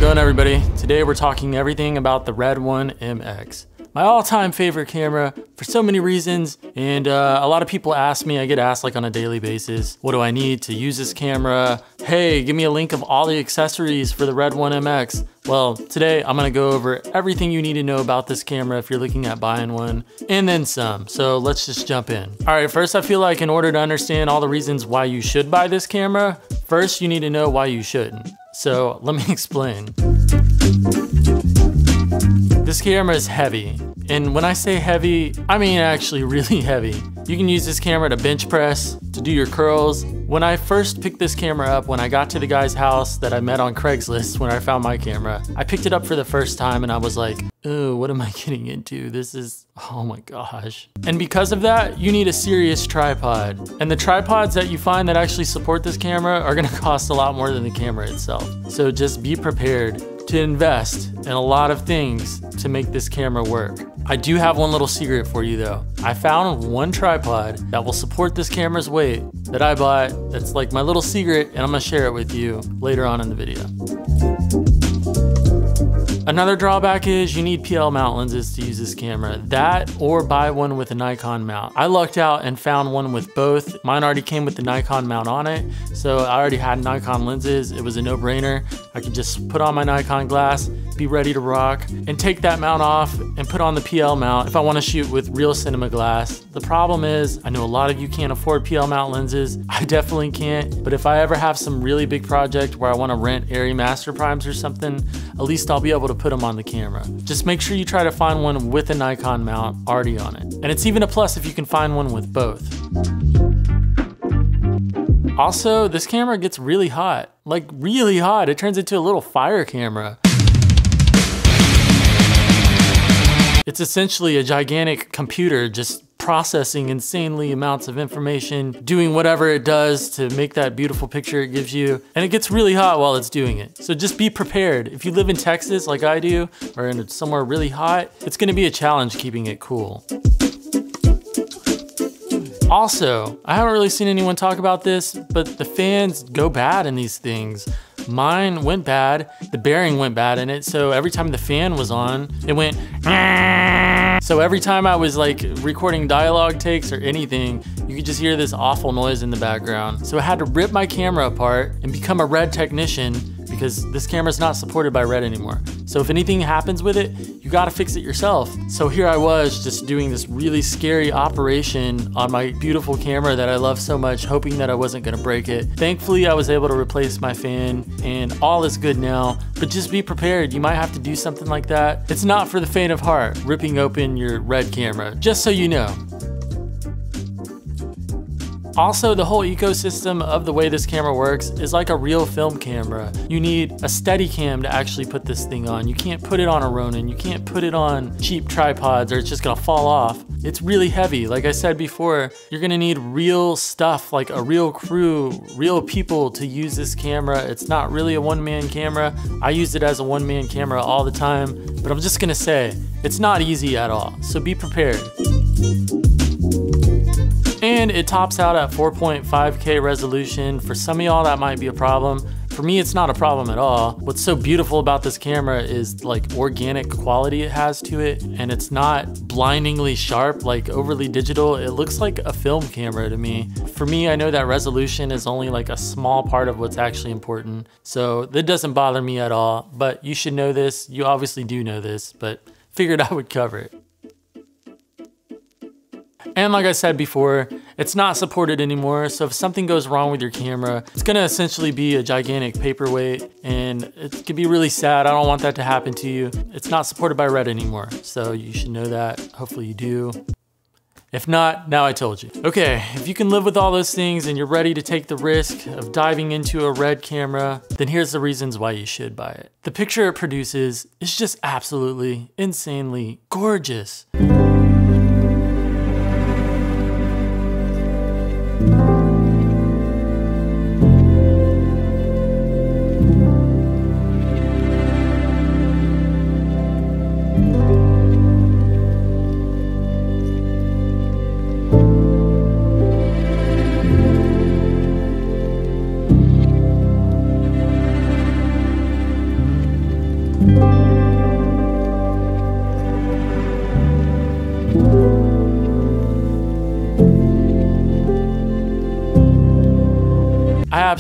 it going, everybody? Today we're talking everything about the Red One MX. My all-time favorite camera for so many reasons, and a lot of people ask me, I get asked like on a daily basis, what do I need to use this camera? Hey, give me a link of all the accessories for the Red One MX. Well, today I'm gonna go over everything you need to know about this camera if you're looking at buying one, and then some. So let's just jump in. All right, first I feel like in order to understand all the reasons why you should buy this camera, first you need to know why you shouldn't. So let me explain. This camera is heavy, and when I say heavy, I mean actually really heavy. You can use this camera to bench press, to do your curls. When I first picked this camera up, when I got to the guy's house that I met on Craigslist when I found my camera, I picked it up for the first time and I was like, oh, what am I getting into? This is, oh my gosh. And because of that, you need a serious tripod. And the tripods that you find that actually support this camera are gonna cost a lot more than the camera itself. So just be prepared to invest in a lot of things to make this camera work. I do have one little secret for you though. I found one tripod that will support this camera's weight that I bought. That's like my little secret, and I'm gonna share it with you later on in the video. Another drawback is you need PL mount lenses to use this camera. That or buy one with a Nikon mount. I lucked out and found one with both. Mine already came with the Nikon mount on it, so I already had Nikon lenses. It was a no-brainer. I could just put on my Nikon glass, be ready to rock, and take that mount off and put on the PL mount if I want to shoot with real cinema glass. The problem is, I know a lot of you can't afford PL mount lenses. I definitely can't, but if I ever have some really big project where I want to rent Arri Master Primes or something, at least I'll be able to put them on the camera. Just make sure you try to find one with a Nikon mount already on it. And it's even a plus if you can find one with both. Also, this camera gets really hot, like really hot. It turns into a little fire camera. It's essentially a gigantic computer just processing insanely amounts of information, doing whatever it does to make that beautiful picture it gives you. And it gets really hot while it's doing it. So just be prepared. If you live in Texas like I do, or in somewhere really hot, it's gonna be a challenge keeping it cool. Also, I haven't really seen anyone talk about this, but the fans go bad in these things. Mine went bad, the bearing went bad in it, so every time the fan was on, it went so every time I was like recording dialogue takes or anything, you could just hear this awful noise in the background. So I had to rip my camera apart and become a Red technician because this camera's not supported by Red anymore. So if anything happens with it, you gotta fix it yourself. So here I was just doing this really scary operation on my beautiful camera that I love so much, hoping that I wasn't gonna break it. Thankfully, I was able to replace my fan and all is good now, but just be prepared. You might have to do something like that. It's not for the faint of heart, ripping open your Red camera, just so you know. Also, the whole ecosystem of the way this camera works is like a real film camera. You need a Steadicam to actually put this thing on. You can't put it on a Ronin. You can't put it on cheap tripods or it's just gonna fall off. It's really heavy. Like I said before, you're gonna need real stuff, like a real crew, real people to use this camera. It's not really a one-man camera. I use it as a one-man camera all the time, but I'm just gonna say, it's not easy at all, so be prepared. And it tops out at 4.5K resolution. For some of y'all that might be a problem. For me, it's not a problem at all. What's so beautiful about this camera is like organic quality it has to it, and it's not blindingly sharp, like overly digital. It looks like a film camera to me. For me, I know that resolution is only like a small part of what's actually important, so that doesn't bother me at all, but you should know this. You obviously do know this, but figured I would cover it. And like I said before, it's not supported anymore, so if something goes wrong with your camera, it's gonna essentially be a gigantic paperweight, and it could be really sad. I don't want that to happen to you. It's not supported by Red anymore, so you should know that. Hopefully you do. If not, now I told you. Okay, if you can live with all those things and you're ready to take the risk of diving into a Red camera, then here's the reasons why you should buy it. The picture it produces is just absolutely, insanely gorgeous.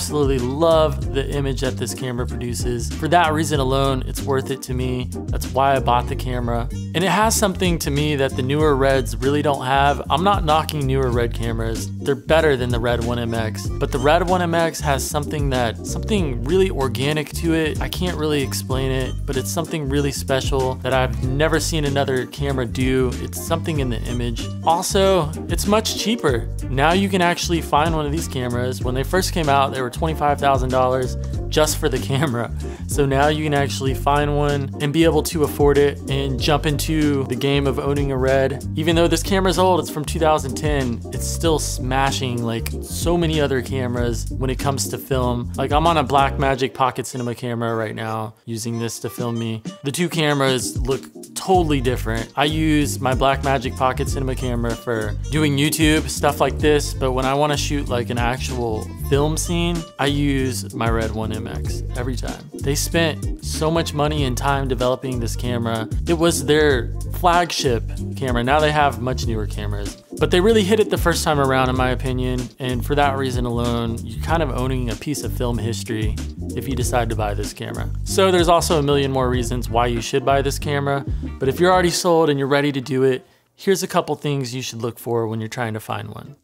absolutely love the image that this camera produces. For that reason alone, it's worth it to me. That's why I bought the camera. And it has something to me that the newer Reds really don't have. I'm not knocking newer Red cameras. They're better than the Red 1MX, but the Red 1MX has something really organic to it. I can't really explain it, but it's something really special that I've never seen another camera do. It's something in the image. Also, it's much cheaper. Now you can actually find one of these cameras. When they first came out, they were $25,000 just for the camera. So now you can actually find one and be able to afford it and jump into the game of owning a Red. Even though this camera's old, it's from 2010, it's still smashing like so many other cameras when it comes to film. Like I'm on a Blackmagic Pocket Cinema camera right now, using this to film me. The two cameras look totally different. I use my Blackmagic Pocket Cinema camera for doing YouTube, stuff like this, but when I want to shoot like an actual film scene, I use my Red 1MX every time. They spent so much money and time developing this camera. It was their flagship camera. Now they have much newer cameras, but they really hit it the first time around in my opinion, and for that reason alone, you're kind of owning a piece of film history if you decide to buy this camera. So there's also a million more reasons why you should buy this camera, but if you're already sold and you're ready to do it, here's a couple things you should look for when you're trying to find one.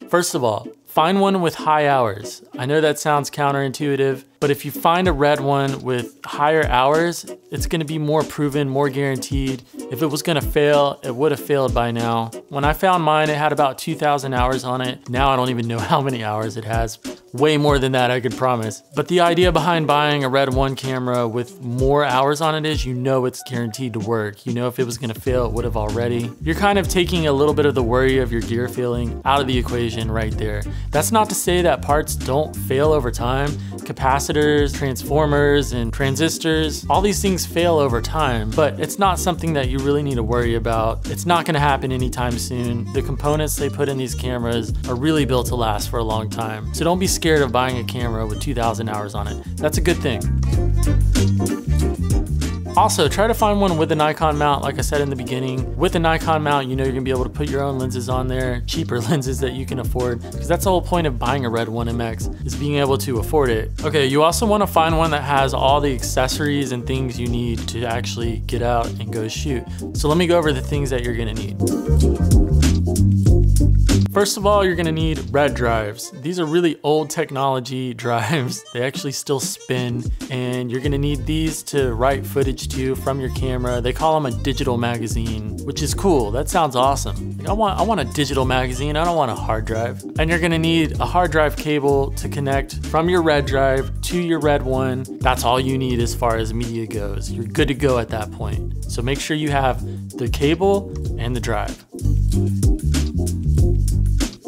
First of all, find one with high hours. I know that sounds counterintuitive, but if you find a Red one with higher hours, it's gonna be more proven, more guaranteed. If it was gonna fail, it would have failed by now. When I found mine, it had about 2,000 hours on it. Now I don't even know how many hours it has. Way more than that, I could promise. But the idea behind buying a Red 1 camera with more hours on it is you know it's guaranteed to work. You know if it was gonna fail, it would have already. You're kind of taking a little bit of the worry of your gear failing out of the equation right there. That's not to say that parts don't fail over time. Capacitors, transformers, and transistors, all these things fail over time, but it's not something that you really need to worry about. It's not gonna happen anytime soon. The components they put in these cameras are really built to last for a long time. So don't be scared of buying a camera with 2,000 hours on it. That's a good thing. Also, try to find one with a Nikon mount, like I said in the beginning. With a Nikon mount, you know you're gonna be able to put your own lenses on there, cheaper lenses that you can afford, because that's the whole point of buying a Red 1MX, is being able to afford it. Okay, you also wanna find one that has all the accessories and things you need to actually get out and go shoot. So let me go over the things that you're gonna need. First of all, you're gonna need Red drives. These are really old technology drives. They actually still spin, and you're gonna need these to write footage to from your camera. They call them a digital magazine, which is cool. That sounds awesome. Like, I want a digital magazine. I don't want a hard drive. And you're gonna need a hard drive cable to connect from your Red drive to your Red 1. That's all you need as far as media goes. You're good to go at that point. So make sure you have the cable and the drive.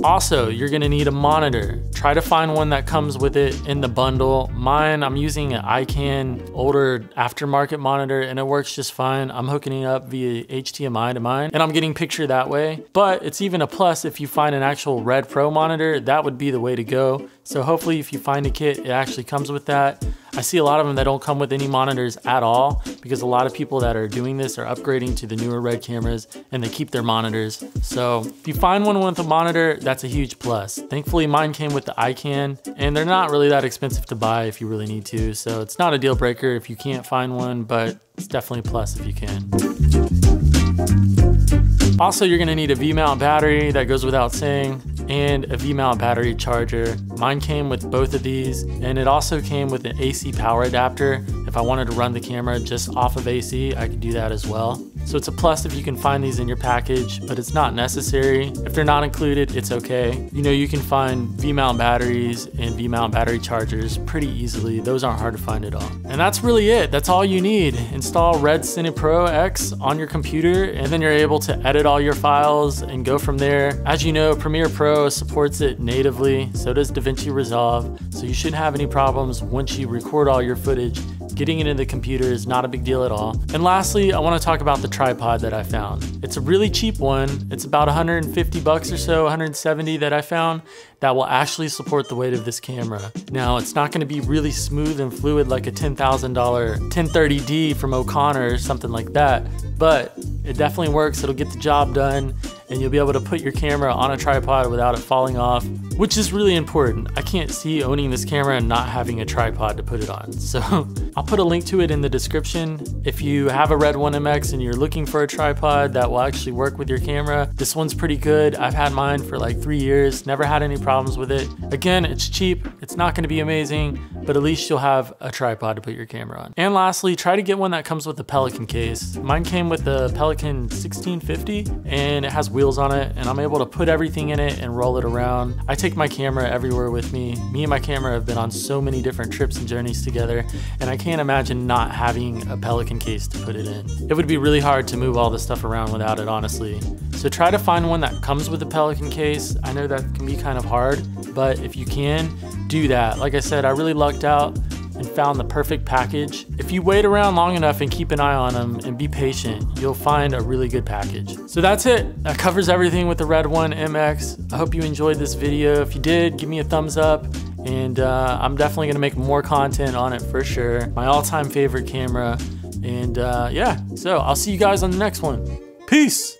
Also, you're gonna need a monitor. Try to find one that comes with it in the bundle. Mine, I'm using an Nikon older aftermarket monitor and it works just fine. I'm hooking it up via HDMI to mine and I'm getting picture that way. But it's even a plus if you find an actual Red Pro monitor, that would be the way to go. So hopefully if you find a kit, it actually comes with that. I see a lot of them that don't come with any monitors at all because a lot of people that are doing this are upgrading to the newer Red cameras and they keep their monitors. So if you find one with a monitor, that's a huge plus. Thankfully mine came with the Nikon and they're not really that expensive to buy if you really need to. So it's not a deal breaker if you can't find one, but it's definitely a plus if you can. Also, you're gonna need a V-mount battery, that goes without saying, and a V-mount battery charger. Mine came with both of these, and it also came with an AC power adapter. If I wanted to run the camera just off of AC, I could do that as well. So it's a plus if you can find these in your package, but it's not necessary. If they're not included, it's okay. You know, you can find V-mount batteries and V-mount battery chargers pretty easily. Those aren't hard to find at all. And that's really it. That's all you need. Install Red Cine Pro X on your computer, and then you're able to edit all your files and go from there. As you know, Premiere Pro supports it natively, so does DaVinci Resolve, so you shouldn't have any problems once you record all your footage. Getting it into the computer is not a big deal at all. And lastly, I want to talk about the tripod that I found. It's a really cheap one. It's about 150 bucks or so, 170 that I found, that will actually support the weight of this camera. Now, it's not going to be really smooth and fluid like a $10,000 1030D from O'Connor or something like that, but it definitely works. It'll get the job done, and you'll be able to put your camera on a tripod without it falling off. which is really important. I can't see owning this camera and not having a tripod to put it on. So I'll put a link to it in the description. If you have a Red 1 MX and you're looking for a tripod that will actually work with your camera, this one's pretty good. I've had mine for like 3 years, never had any problems with it. Again, it's cheap, it's not gonna be amazing, but at least you'll have a tripod to put your camera on. And lastly, try to get one that comes with a Pelican case. Mine came with the Pelican 1650 and it has wheels on it, and I'm able to put everything in it and roll it around. I take my camera everywhere with me. Me and my camera have been on so many different trips and journeys together, and I can't imagine not having a Pelican case to put it in. It would be really hard to move all this stuff around without it, honestly. So try to find one that comes with a Pelican case. I know that can be kind of hard, but if you can, do that. Like I said, I really lucked out and found the perfect package. If you wait around long enough and keep an eye on them and be patient, you'll find a really good package. So that's it. That covers everything with the Red 1 MX. I hope you enjoyed this video. If you did, give me a thumbs up, and I'm definitely gonna make more content on it for sure. My all-time favorite camera. And yeah, so I'll see you guys on the next one. Peace.